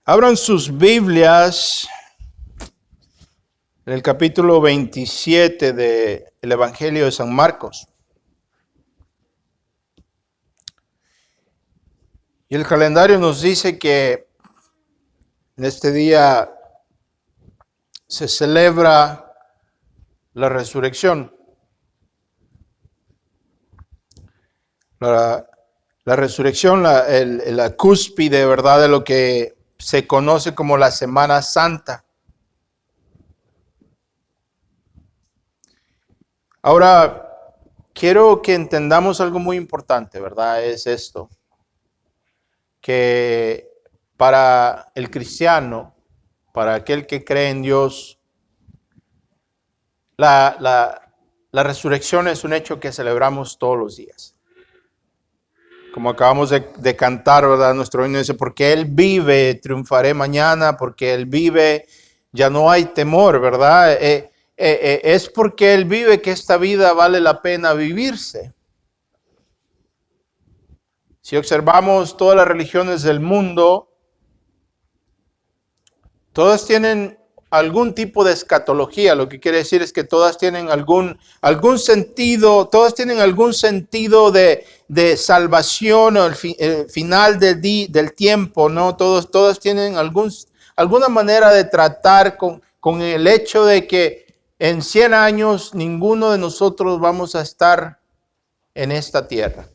Abran sus Biblias en el capítulo 27 del Evangelio de San Marcos. Y el calendario nos dice que en este día se celebra la resurrección. La resurrección, la cúspide, ¿verdad?, de lo que se conoce como la Semana Santa. Ahora, quiero que entendamos algo muy importante, ¿verdad? Es esto, que para el cristiano, para aquel que cree en Dios, la resurrección es un hecho que celebramos todos los días. Como acabamos de cantar, ¿verdad? Nuestro himno dice, porque Él vive, triunfaré mañana, porque Él vive, ya no hay temor, ¿verdad? Es porque Él vive que esta vida vale la pena vivirse. Si observamos todas las religiones del mundo, todas tienen algún tipo de escatología, lo que quiere decir es que todas tienen algún sentido, todas tienen algún sentido de salvación o el final del tiempo, ¿no? Todas tienen alguna manera de tratar con el hecho de que en 100 años ninguno de nosotros vamos a estar en esta tierra.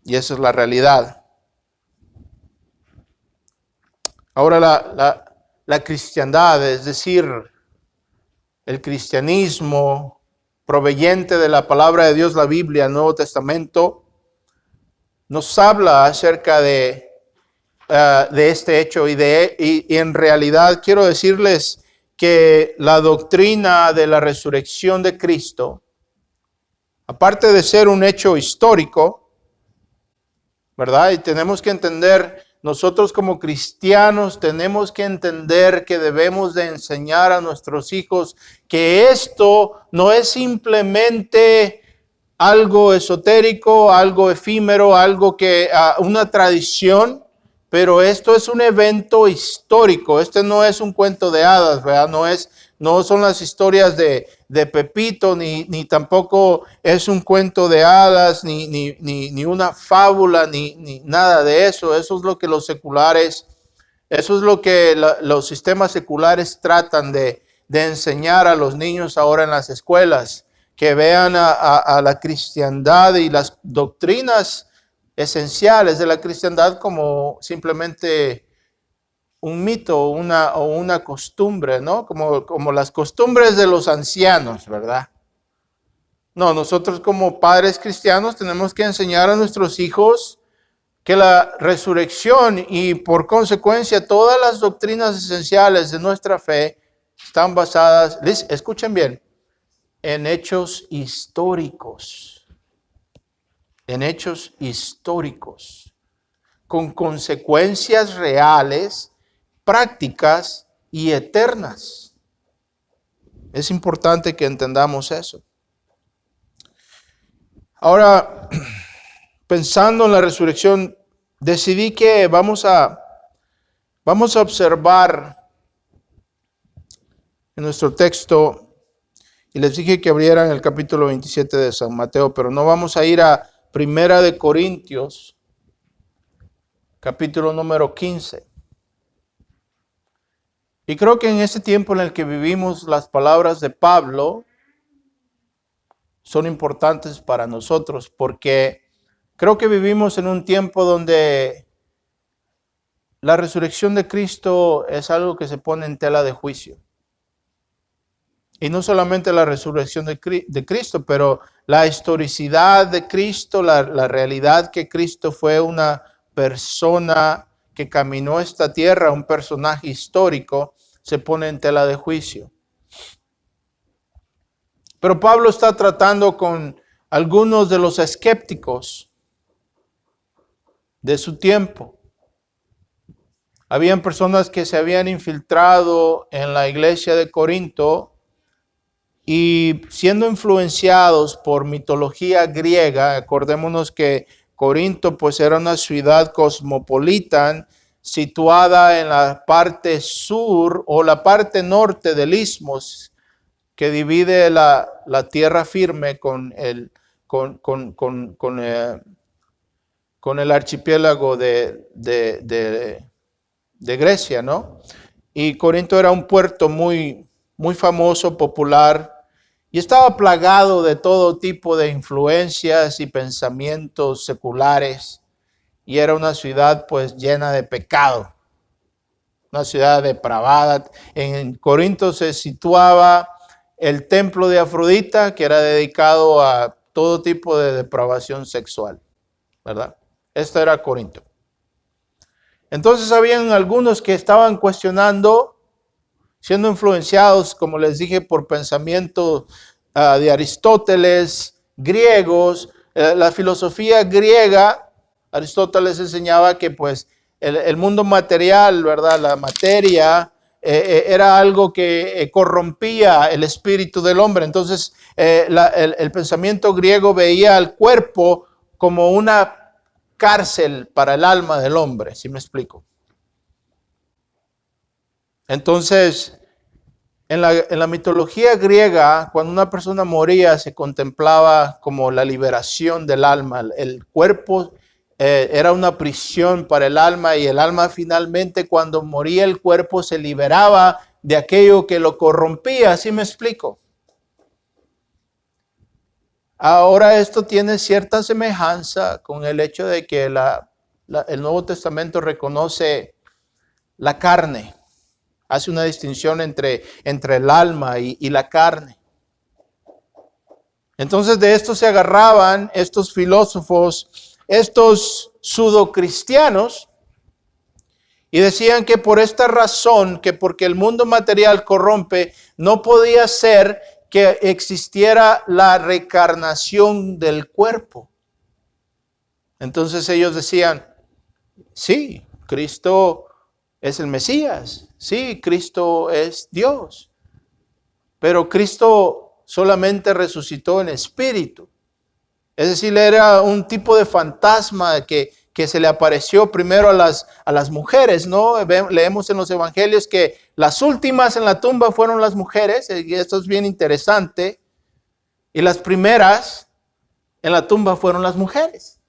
Y esa es la realidad. Ahora la cristiandad, es decir, el cristianismo proveniente de la palabra de Dios, la Biblia, el Nuevo Testamento, nos habla acerca de este hecho y en realidad quiero decirles que la doctrina de la resurrección de Cristo, aparte de ser un hecho histórico, ¿verdad? Y tenemos que entender, nosotros como cristianos tenemos que entender que debemos de enseñar a nuestros hijos que esto no es simplemente algo esotérico, algo efímero, algo que una tradición, pero esto es un evento histórico. Este no es un cuento de hadas, ¿verdad? No son las historias de Pepito, ni tampoco es un cuento de hadas, ni una fábula, ni nada de eso. Eso es lo que los sistemas seculares tratan de enseñar a los niños ahora en las escuelas, que vean a la cristiandad y las doctrinas esenciales de la cristiandad como simplemente un mito o una costumbre, ¿no? Como las costumbres de los ancianos, ¿verdad? No, nosotros como padres cristianos tenemos que enseñar a nuestros hijos que la resurrección y por consecuencia todas las doctrinas esenciales de nuestra fe están basadas, escuchen bien, en hechos históricos. En hechos históricos, con consecuencias reales, prácticas y eternas. Es importante que entendamos eso. Ahora, pensando en la resurrección, decidí que vamos a observar en nuestro texto, y les dije que abrieran el capítulo 27 de San Mateo, pero no vamos a ir a Primera de Corintios, capítulo número 15. Y creo que en este tiempo en el que vivimos, las palabras de Pablo son importantes para nosotros, porque creo que vivimos en un tiempo donde la resurrección de Cristo es algo que se pone en tela de juicio. Y no solamente la resurrección de Cristo, pero la historicidad de Cristo, la realidad que Cristo fue una persona que caminó esta tierra, un personaje histórico, se pone en tela de juicio. Pero Pablo está tratando con algunos de los escépticos de su tiempo. Habían personas que se habían infiltrado en la iglesia de Corinto y siendo influenciados por mitología griega. Acordémonos que Corinto pues era una ciudad cosmopolita, situada en la parte sur o la parte norte del Istmo, que divide la tierra firme con el archipiélago de Grecia, ¿no? Y Corinto era un puerto muy, muy famoso, popular, y estaba plagado de todo tipo de influencias y pensamientos seculares, y era una ciudad pues llena de pecado, una ciudad depravada. En Corinto se situaba el templo de Afrodita, que era dedicado a todo tipo de depravación sexual, ¿verdad? Esto era Corinto. Entonces habían algunos que estaban cuestionando, siendo influenciados, como les dije, por pensamientos de Aristóteles, griegos, la filosofía griega. Aristóteles enseñaba que pues el mundo material, ¿verdad? La materia era algo que corrompía el espíritu del hombre. Entonces el pensamiento griego veía al cuerpo como una cárcel para el alma del hombre, ¿sí me explico? Entonces, en la mitología griega, cuando una persona moría, se contemplaba como la liberación del alma. El cuerpo era una prisión para el alma, y el alma finalmente, cuando moría el cuerpo, se liberaba de aquello que lo corrompía. ¿Sí me explico? Ahora esto tiene cierta semejanza con el hecho de que el Nuevo Testamento reconoce la carne. Hace una distinción entre el alma y la carne. Entonces de esto se agarraban estos filósofos, estos pseudocristianos, y decían que por esta razón, que porque el mundo material corrompe, no podía ser que existiera la reencarnación del cuerpo. Entonces ellos decían, sí, Cristo es el Mesías, sí, Cristo es Dios, pero Cristo solamente resucitó en espíritu. Es decir, era un tipo de fantasma que se le apareció primero a las mujeres, ¿no? Leemos en los evangelios que las últimas en la tumba fueron las mujeres, y esto es bien interesante, y las primeras en la tumba fueron las mujeres,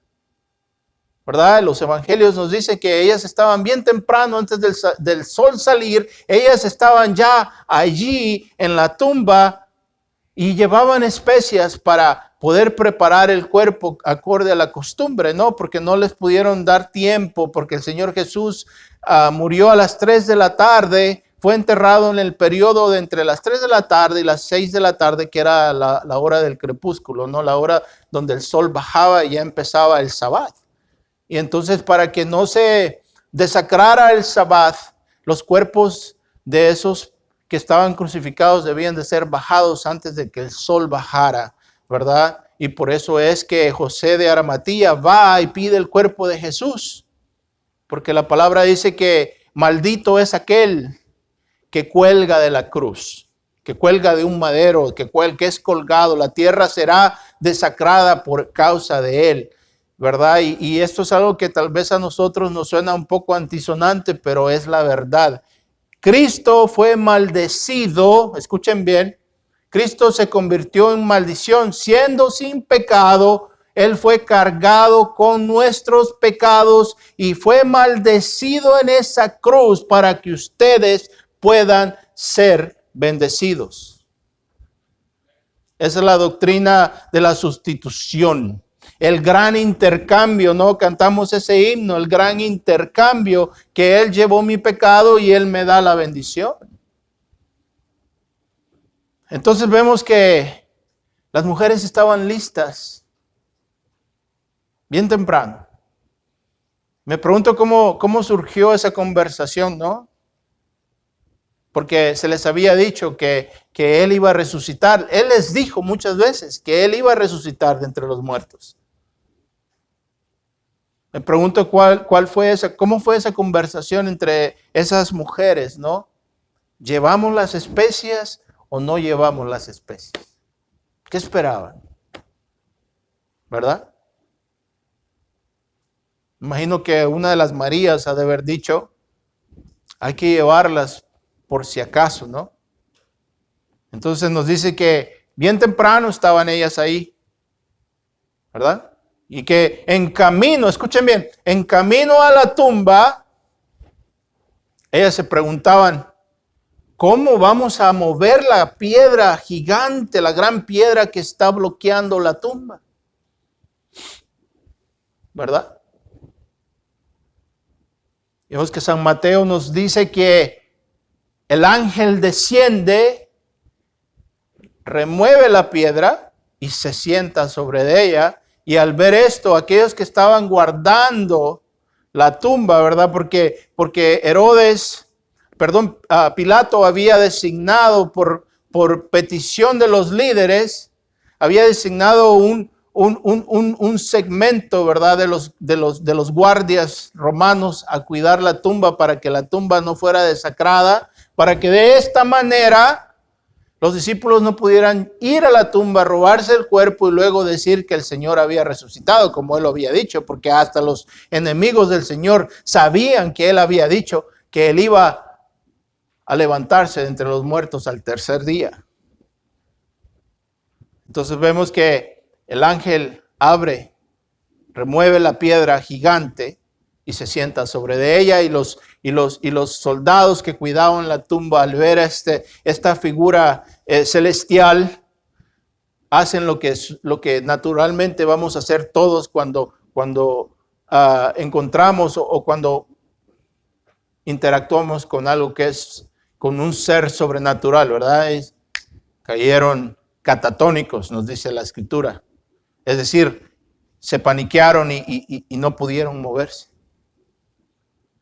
¿verdad? Los evangelios nos dicen que ellas estaban bien temprano, antes del sol salir, ellas estaban ya allí en la tumba y llevaban especias para poder preparar el cuerpo acorde a la costumbre, ¿no? Porque no les pudieron dar tiempo, porque el Señor Jesús murió a las 3 de la tarde, fue enterrado en el periodo de entre las 3 de la tarde y las 6 de la tarde, que era la hora del crepúsculo, ¿no? La hora donde el sol bajaba y ya empezaba el sabbat. Y entonces, para que no se desacrara el sabbat, los cuerpos de esos que estaban crucificados debían de ser bajados antes de que el sol bajara, ¿verdad? Y por eso es que José de Arimatea va y pide el cuerpo de Jesús, porque la palabra dice que maldito es aquel que cuelga de la cruz, que cuelga de un madero, que es colgado. La tierra será desacrada por causa de él, ¿verdad? Y esto es algo que tal vez a nosotros nos suena un poco antisonante, pero es la verdad. Cristo fue maldecido, escuchen bien, Cristo se convirtió en maldición, siendo sin pecado. Él fue cargado con nuestros pecados y fue maldecido en esa cruz para que ustedes puedan ser bendecidos. Esa es la doctrina de la sustitución. El gran intercambio, ¿no? Cantamos ese himno, el gran intercambio, que Él llevó mi pecado y Él me da la bendición. Entonces vemos que las mujeres estaban listas bien temprano. Me pregunto cómo surgió esa conversación, ¿no? Porque se les había dicho que Él iba a resucitar. Él les dijo muchas veces que Él iba a resucitar de entre los muertos. Me pregunto cómo fue esa conversación entre esas mujeres, ¿no? ¿Llevamos las especias o no llevamos las especias? ¿Qué esperaban? ¿Verdad? Imagino que una de las Marías ha de haber dicho, hay que llevarlas por si acaso, ¿no? Entonces nos dice que bien temprano estaban ellas ahí, ¿verdad? Y que en camino, escuchen bien, en camino a la tumba, ellas se preguntaban, ¿cómo vamos a mover la piedra gigante, la gran piedra que está bloqueando la tumba? ¿Verdad? Vemos que San Mateo nos dice que el ángel desciende, remueve la piedra y se sienta sobre ella. Y al ver esto, aquellos que estaban guardando la tumba, ¿verdad? Porque Pilato había designado por petición de los líderes, había designado un segmento, ¿verdad? De los guardias romanos a cuidar la tumba para que la tumba no fuera desacrada, para que de esta manera los discípulos no pudieran ir a la tumba, robarse el cuerpo y luego decir que el Señor había resucitado, como Él lo había dicho, porque hasta los enemigos del Señor sabían que Él había dicho que Él iba a levantarse de entre los muertos al tercer día. Entonces vemos que el ángel abre, remueve la piedra gigante y se sienta sobre de ella, y los soldados que cuidaban la tumba al ver esta figura celestial hacen lo que naturalmente vamos a hacer todos cuando encontramos o cuando interactuamos con algo que es con un ser sobrenatural, ¿verdad? Cayeron catatónicos, nos dice la Escritura. Es decir, se paniquearon y no pudieron moverse.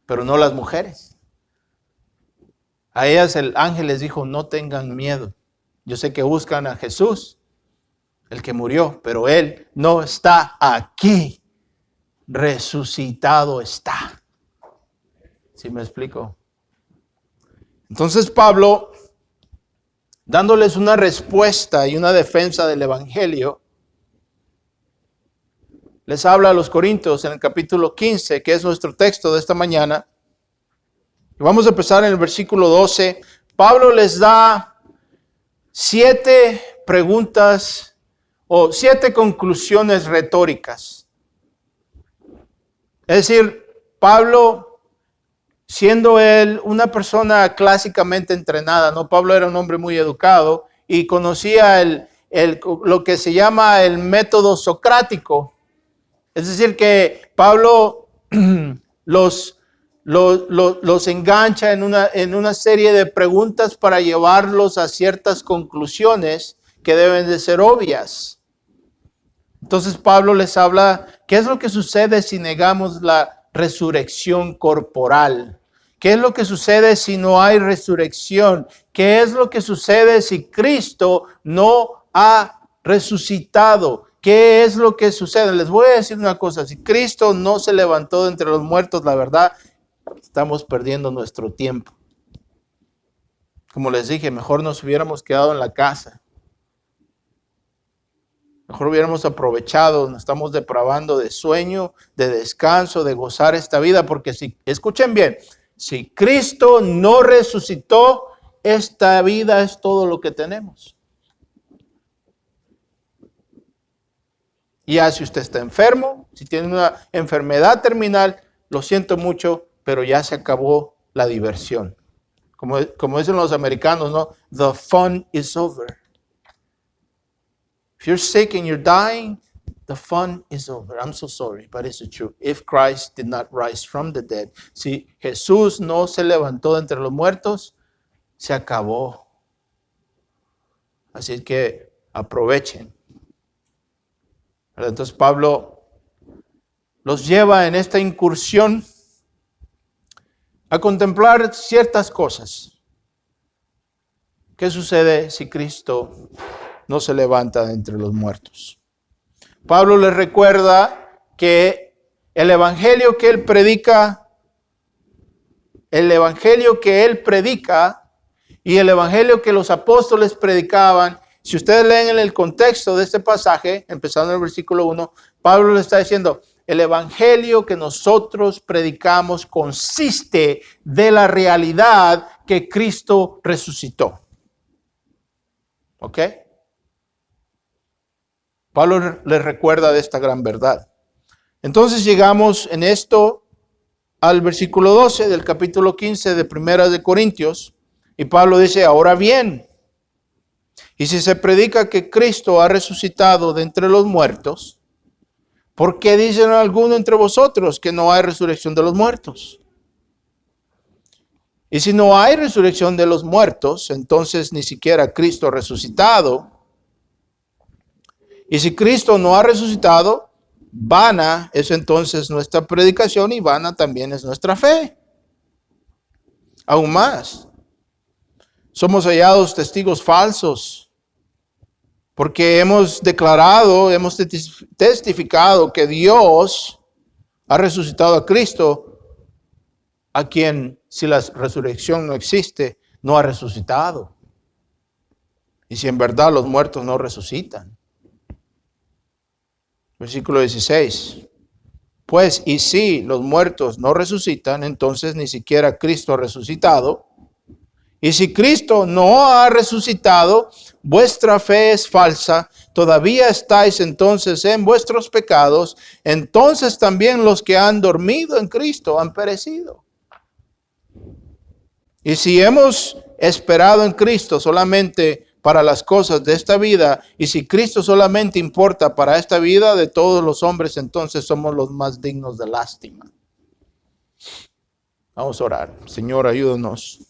Pero no las mujeres. A ellas el ángel les dijo, no tengan miedo. Yo sé que buscan a Jesús, el que murió, pero Él no está aquí. Resucitado está. ¿Sí me explico? Entonces Pablo, dándoles una respuesta y una defensa del Evangelio, les habla a los Corintios en el capítulo 15, que es nuestro texto de esta mañana. Y vamos a empezar en el versículo 12. Pablo les da 7 preguntas o 7 conclusiones retóricas. Es decir, Pablo, siendo él una persona clásicamente entrenada, ¿no? Pablo era un hombre muy educado y conocía lo que se llama el método socrático. Es decir, que Pablo los engancha en una serie de preguntas para llevarlos a ciertas conclusiones que deben de ser obvias. Entonces Pablo les habla, ¿qué es lo que sucede si negamos la resurrección corporal? ¿Qué es lo que sucede si no hay resurrección? ¿Qué es lo que sucede si Cristo no ha resucitado? ¿Qué es lo que sucede? Les voy a decir una cosa, si Cristo no se levantó de entre los muertos, la verdad, estamos perdiendo nuestro tiempo. Como les dije, mejor nos hubiéramos quedado en la casa. Mejor hubiéramos aprovechado, nos estamos depravando de sueño, de descanso, de gozar esta vida, porque escuchen bien, si Cristo no resucitó, esta vida es todo lo que tenemos. Y ya si usted está enfermo, si tiene una enfermedad terminal, lo siento mucho, pero ya se acabó la diversión. Como dicen los americanos, ¿no? The fun is over. If you're sick and you're dying, the fun is over. I'm so sorry, but it's the truth. If Christ did not rise from the dead, si Jesús no se levantó de entre los muertos, se acabó. Así que aprovechen. Entonces Pablo los lleva en esta incursión a contemplar ciertas cosas. ¿Qué sucede si Cristo no se levanta de entre los muertos? Pablo les recuerda que el evangelio que él predica y el evangelio que los apóstoles predicaban, si ustedes leen en el contexto de este pasaje, empezando en el versículo 1, Pablo le está diciendo, el evangelio que nosotros predicamos consiste de la realidad que Cristo resucitó. ¿Ok? Pablo les recuerda de esta gran verdad. Entonces llegamos en esto al versículo 12 del capítulo 15 de Primera de Corintios. Y Pablo dice, ahora bien, y si se predica que Cristo ha resucitado de entre los muertos, ¿por qué dicen algunos entre vosotros que no hay resurrección de los muertos? Y si no hay resurrección de los muertos, entonces ni siquiera Cristo ha resucitado. Y si Cristo no ha resucitado, vana es entonces nuestra predicación y vana también es nuestra fe. Aún más, somos hallados testigos falsos porque hemos declarado, hemos testificado que Dios ha resucitado a Cristo, a quien, si la resurrección no existe, no ha resucitado. Y si en verdad los muertos no resucitan. Versículo 16. Pues, y si los muertos no resucitan, entonces ni siquiera Cristo ha resucitado. Y si Cristo no ha resucitado, vuestra fe es falsa, todavía estáis entonces en vuestros pecados, entonces también los que han dormido en Cristo han perecido. Y si hemos esperado en Cristo solamente para las cosas de esta vida, y si Cristo solamente importa para esta vida de todos los hombres, entonces somos los más dignos de lástima. Vamos a orar. Señor, ayúdanos.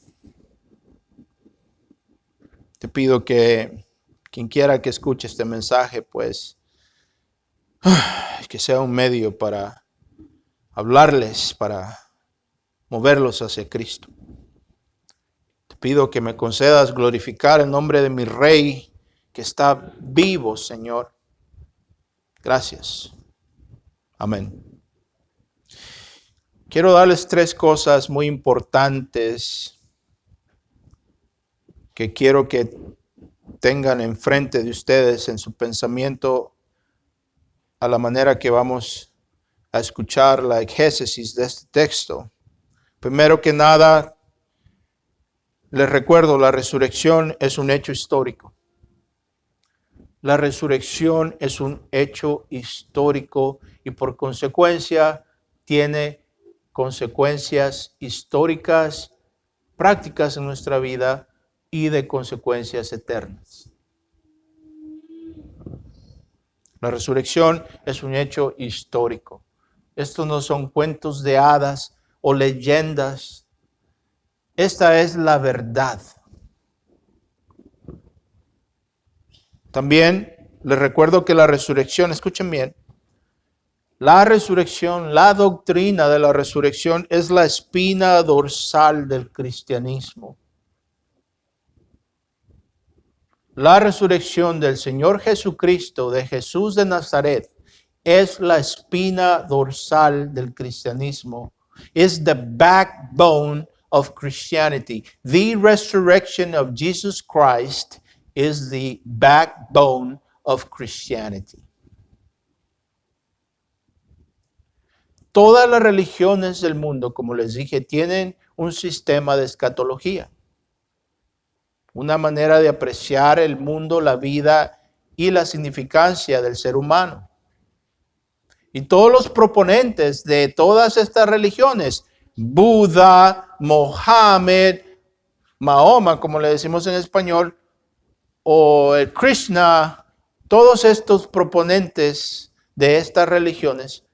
Te pido que quien quiera que escuche este mensaje, pues, que sea un medio para hablarles, para moverlos hacia Cristo. Te pido que me concedas glorificar el nombre de mi Rey, que está vivo, Señor. Gracias. Amén. Quiero darles 3 cosas muy importantes que quiero que tengan enfrente de ustedes en su pensamiento a la manera que vamos a escuchar la exégesis de este texto. Primero que nada, les recuerdo, la resurrección es un hecho histórico. La resurrección es un hecho histórico y por consecuencia tiene consecuencias históricas, prácticas en nuestra vida y de consecuencias eternas. La resurrección es un hecho histórico. Estos no son cuentos de hadas o leyendas. Esta es la verdad. También les recuerdo que la resurrección, escuchen bien, la resurrección, la doctrina de la resurrección es la espina dorsal del cristianismo. La resurrección del Señor Jesucristo, de Jesús de Nazaret, es la espina dorsal del cristianismo. Is the backbone of Christianity. The resurrection of Jesus Christ is the backbone of Christianity. Todas las religiones del mundo, como les dije, tienen un sistema de escatología. Una manera de apreciar el mundo, la vida y la significancia del ser humano. Y todos los proponentes de todas estas religiones, Buda, Mohammed, Mahoma, como le decimos en español, o el Krishna, todos estos proponentes de estas religiones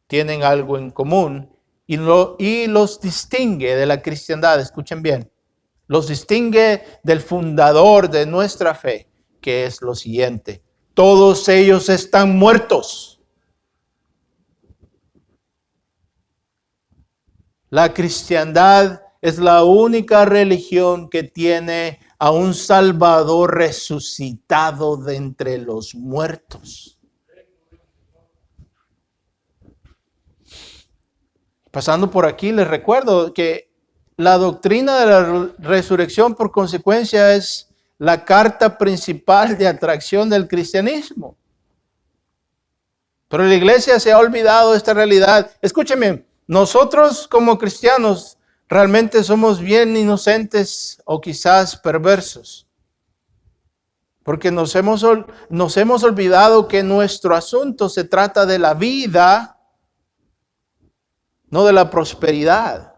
tienen algo en común y los distingue de la cristiandad. Escuchen bien. Los distingue del fundador de nuestra fe, que es lo siguiente: todos ellos están muertos. La cristiandad es la única religión que tiene a un Salvador resucitado de entre los muertos. Pasando por aquí, les recuerdo que la doctrina de la resurrección, por consecuencia, es la carta principal de atracción del cristianismo. Pero la iglesia se ha olvidado de esta realidad. Escúcheme, nosotros como cristianos realmente somos bien inocentes o quizás perversos. Porque nos hemos olvidado que nuestro asunto se trata de la vida, no de la prosperidad.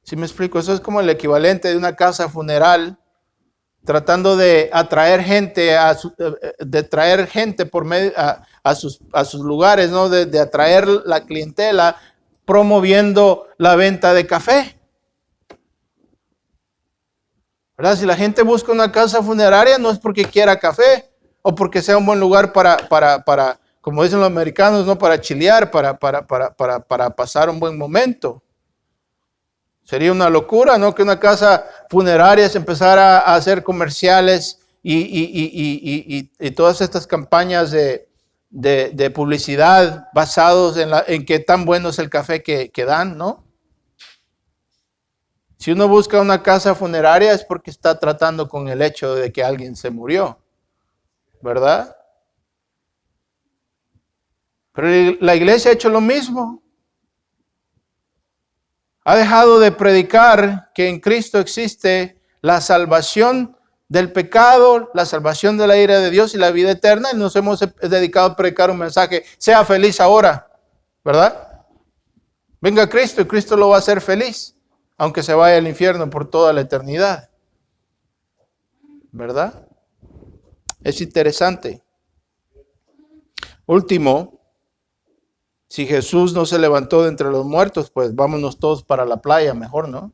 ¿Sí me explico? Eso es como el equivalente de una casa funeral tratando de atraer gente, de traer gente por medio a sus lugares, ¿no? De atraer la clientela, promoviendo la venta de café. ¿Verdad? Si la gente busca una casa funeraria, no es porque quiera café o porque sea un buen lugar para como dicen los americanos, ¿no? Para chilear, para pasar un buen momento. Sería una locura, ¿no? Que una casa funeraria se empezara a hacer comerciales y todas estas campañas de publicidad basados en qué tan bueno es el café que dan, ¿no? Si uno busca una casa funeraria es porque está tratando con el hecho de que alguien se murió, ¿verdad? Pero la iglesia ha hecho lo mismo. Ha dejado de predicar que en Cristo existe la salvación del pecado, la salvación de la ira de Dios y la vida eterna. Y nos hemos dedicado a predicar un mensaje, sea feliz ahora, ¿verdad? Venga Cristo y Cristo lo va a hacer feliz, aunque se vaya al infierno por toda la eternidad, ¿verdad? Es interesante. Último, si Jesús no se levantó de entre los muertos, pues vámonos todos para la playa, mejor, ¿no?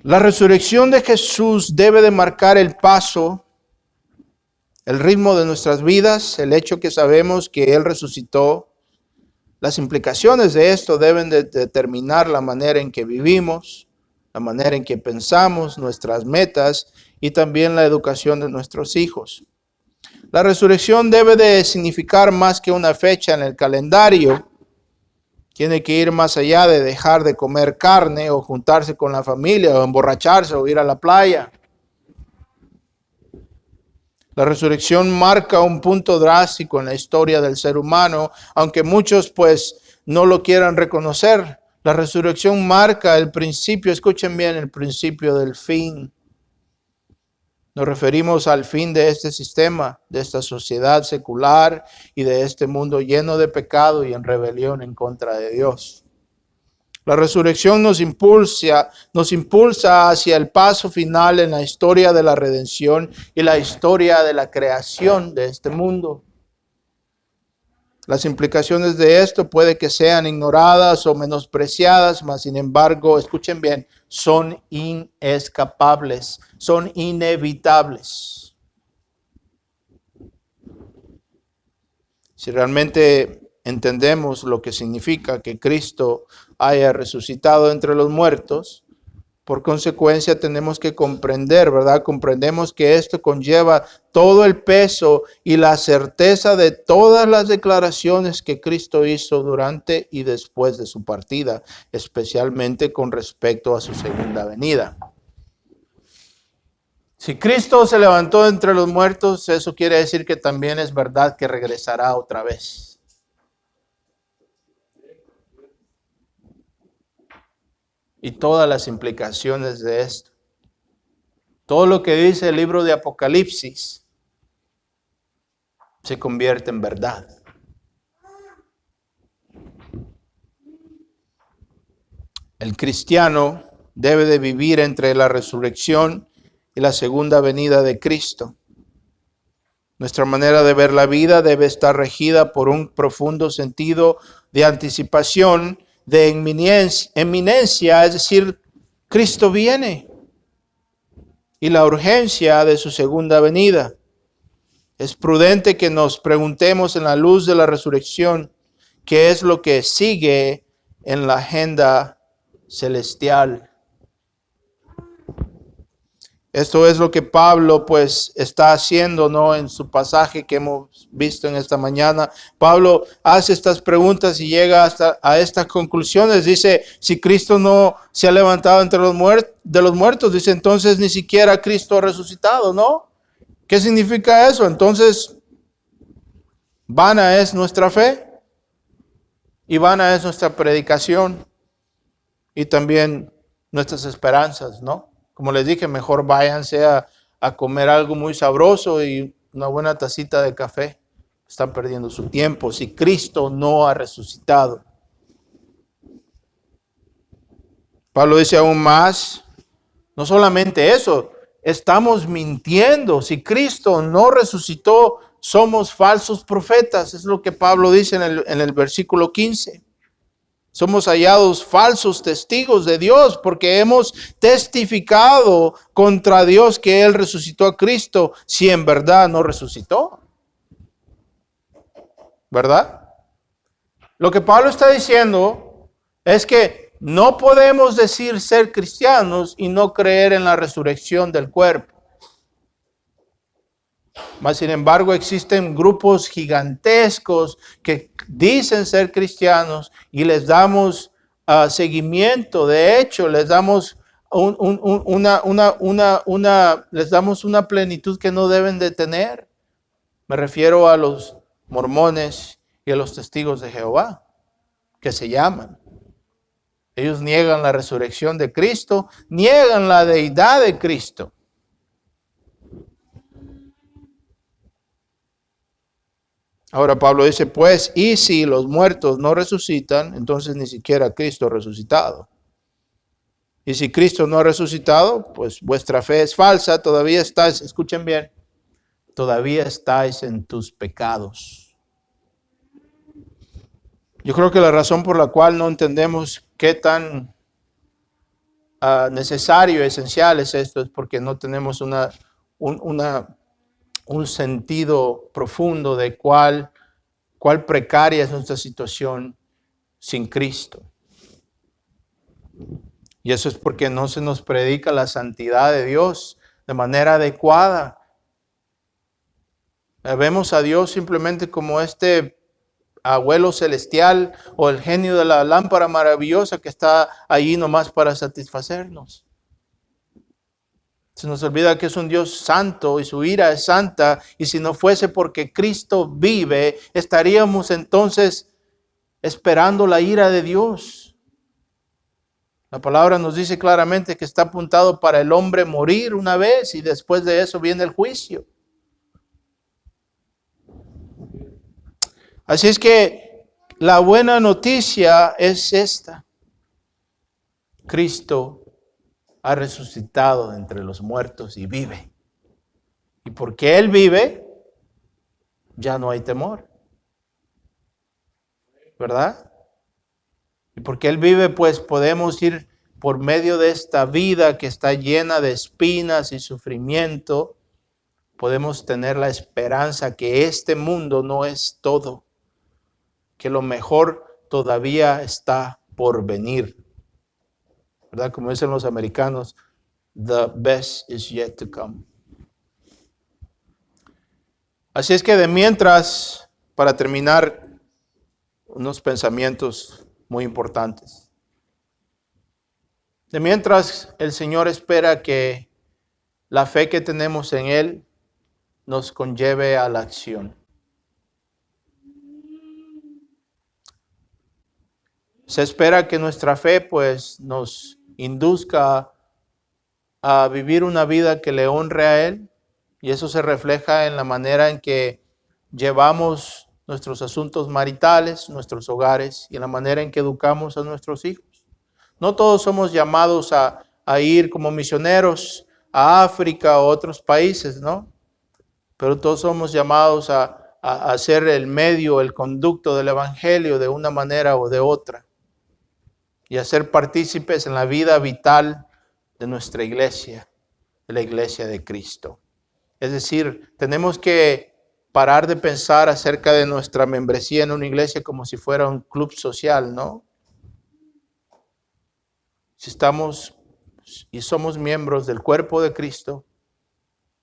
La resurrección de Jesús debe de marcar el paso, el ritmo de nuestras vidas, el hecho que sabemos que Él resucitó. Las implicaciones de esto deben de determinar la manera en que vivimos, la manera en que pensamos, nuestras metas y también la educación de nuestros hijos. La resurrección debe de significar más que una fecha en el calendario. Tiene que ir más allá de dejar de comer carne o juntarse con la familia o emborracharse o ir a la playa. La resurrección marca un punto drástico en la historia del ser humano, aunque muchos pues no lo quieran reconocer. La resurrección marca el principio, escuchen bien, el principio del fin. Nos referimos al fin de este sistema, de esta sociedad secular y de este mundo lleno de pecado y en rebelión en contra de Dios. La resurrección nos impulsa hacia el paso final en la historia de la redención y la historia de la creación de este mundo. Las implicaciones de esto puede que sean ignoradas o menospreciadas, mas sin embargo, escuchen bien, son inescapables, son inevitables. Si realmente entendemos lo que significa que Cristo haya resucitado entre los muertos, por consecuencia tenemos que comprender, ¿verdad? Comprendemos que esto conlleva todo el peso y la certeza de todas las declaraciones que Cristo hizo durante y después de su partida, especialmente con respecto a su segunda venida. Si Cristo se levantó entre los muertos, eso quiere decir que también es verdad que regresará otra vez. Y todas las implicaciones de esto. Todo lo que dice el libro de Apocalipsis se convierte en verdad. El cristiano debe de vivir entre la resurrección y la segunda venida de Cristo. Nuestra manera de ver la vida debe estar regida por un profundo sentido de anticipación, de eminencia, es decir, Cristo viene, y la urgencia de su segunda venida. Es prudente que nos preguntemos en la luz de la resurrección qué es lo que sigue en la agenda celestial. Esto es lo que Pablo pues está haciendo, ¿no? En su pasaje que hemos visto en esta mañana. Pablo hace estas preguntas y llega hasta a estas conclusiones. Dice, si Cristo no se ha levantado entre los muertos, dice, entonces ni siquiera Cristo ha resucitado, ¿no? ¿Qué significa eso? Entonces, vana es nuestra fe y vana es nuestra predicación y también nuestras esperanzas, ¿no? Como les dije, mejor váyanse a comer algo muy sabroso y una buena tacita de café. Están perdiendo su tiempo si Cristo no ha resucitado. Pablo dice aún más, no solamente eso, estamos mintiendo. Si Cristo no resucitó, somos falsos profetas. Es lo que Pablo dice en el versículo 15. Somos hallados falsos testigos de Dios porque hemos testificado contra Dios que Él resucitó a Cristo si en verdad no resucitó. ¿Verdad? Lo que Pablo está diciendo es que no podemos decir ser cristianos y no creer en la resurrección del cuerpo. Mas, sin embargo, existen grupos gigantescos que dicen ser cristianos y les damos seguimiento. De hecho, les damos les damos una plenitud que no deben de tener. Me refiero a los mormones y a los testigos de Jehová, que se llaman. Ellos niegan la resurrección de Cristo, niegan la deidad de Cristo. Ahora Pablo dice, pues, y si los muertos no resucitan, entonces ni siquiera Cristo ha resucitado. Y si Cristo no ha resucitado, pues vuestra fe es falsa, todavía estáis, escuchen bien, todavía estáis en tus pecados. Yo creo que la razón por la cual no entendemos qué tan necesario, esencial es esto, es porque no tenemos un sentido profundo de cuál precaria es nuestra situación sin Cristo. Y eso es porque no se nos predica la santidad de Dios de manera adecuada. Vemos a Dios simplemente como este abuelo celestial o el genio de la lámpara maravillosa que está allí nomás para satisfacernos. Se nos olvida que es un Dios santo y su ira es santa, y si no fuese porque Cristo vive, estaríamos entonces esperando la ira de Dios. La palabra nos dice claramente que está apuntado para el hombre morir una vez y después de eso viene el juicio. Así es que la buena noticia es esta. Cristo ha resucitado entre los muertos y vive. Y porque Él vive, ya no hay temor. ¿Verdad? Y porque Él vive, pues podemos ir por medio de esta vida que está llena de espinas y sufrimiento, podemos tener la esperanza que este mundo no es todo, que lo mejor todavía está por venir. ¿Verdad? Como dicen los americanos, the best is yet to come. Así es que de mientras, para terminar, unos pensamientos muy importantes. De mientras el Señor espera que la fe que tenemos en Él nos conlleve a la acción. Se espera que nuestra fe pues nos induzca a vivir una vida que le honre a Él, y eso se refleja en la manera en que llevamos nuestros asuntos maritales, nuestros hogares, y en la manera en que educamos a nuestros hijos. No todos somos llamados a ir como misioneros a África o otros países, ¿no? Pero todos somos llamados a hacer el medio, el conducto del Evangelio de una manera o de otra, y a ser partícipes en la vida vital de nuestra iglesia, de la iglesia de Cristo. Es decir, tenemos que parar de pensar acerca de nuestra membresía en una iglesia como si fuera un club social, ¿no? Si estamos y somos miembros del cuerpo de Cristo,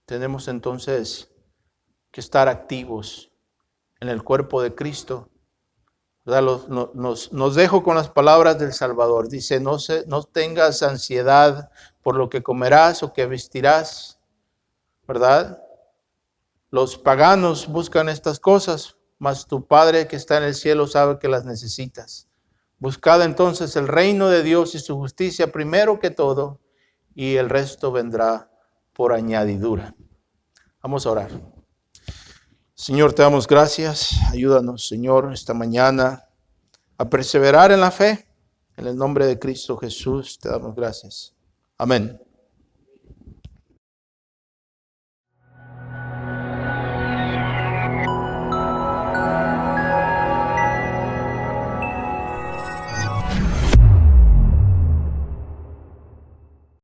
tenemos entonces que estar activos en el cuerpo de Cristo. Nos dejo con las palabras del Salvador. Dice, no tengas ansiedad por lo que comerás o que vestirás, ¿verdad? Los paganos buscan estas cosas, mas tu Padre que está en el cielo sabe que las necesitas. Buscad entonces el reino de Dios y su justicia primero que todo, y el resto vendrá por añadidura. Vamos a orar. Señor, te damos gracias. Ayúdanos, Señor, esta mañana a perseverar en la fe. En el nombre de Cristo Jesús te damos gracias. Amén.